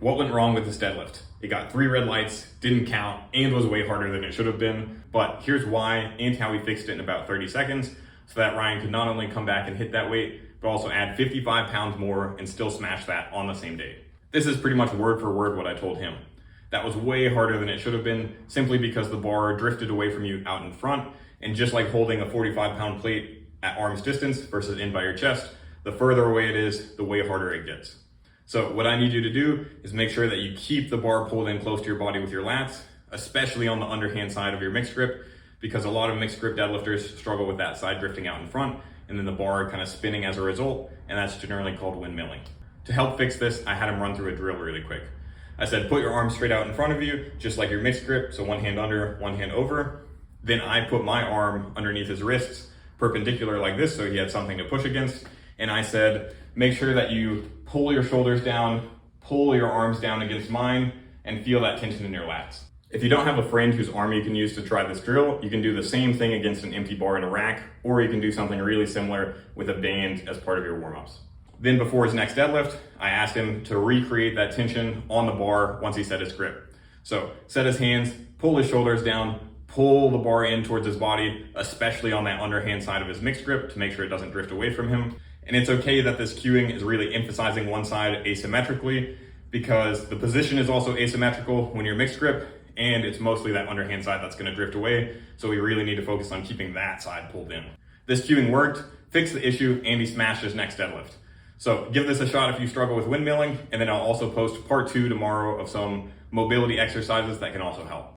What went wrong with this deadlift? It got 3 red lights, didn't count, and was way harder than it should have been. But here's why and how we fixed it in about 30 seconds so that Ryan could not only come back and hit that weight, but also add 55 pounds more and still smash that on the same day. This is pretty much word for word what I told him. That was way harder than it should have been simply because the bar drifted away from you out in front. And just like holding a 45-pound plate at arm's distance versus in by your chest, the further away it is, the way harder it gets. So what I need you to do is make sure that you keep the bar pulled in close to your body with your lats, especially on the underhand side of your mixed grip, because a lot of mixed grip deadlifters struggle with that side drifting out in front and then the bar kind of spinning as a result, and that's generally called windmilling. To help fix this, I had him run through a drill really quick. I said, put your arms straight out in front of you, just like your mixed grip, so one hand under, one hand over. Then I put my arm underneath his wrists, perpendicular like this, so he had something to push against. And I said, make sure that you pull your shoulders down, pull your arms down against mine, and feel that tension in your lats. If you don't have a friend whose arm you can use to try this drill, you can do the same thing against an empty bar in a rack, or you can do something really similar with a band as part of your warm-ups. Then before his next deadlift, I asked him to recreate that tension on the bar once he set his grip. So set his hands, pull his shoulders down, pull the bar in towards his body, especially on that underhand side of his mixed grip to make sure it doesn't drift away from him. And it's okay that this cueing is really emphasizing one side asymmetrically because the position is also asymmetrical when you're mixed grip, and it's mostly that underhand side that's gonna drift away. So we really need to focus on keeping that side pulled in. This cueing worked, fixed the issue, and he smashed his next deadlift. So give this a shot if you struggle with windmilling, and then I'll also post part 2 tomorrow of some mobility exercises that can also help.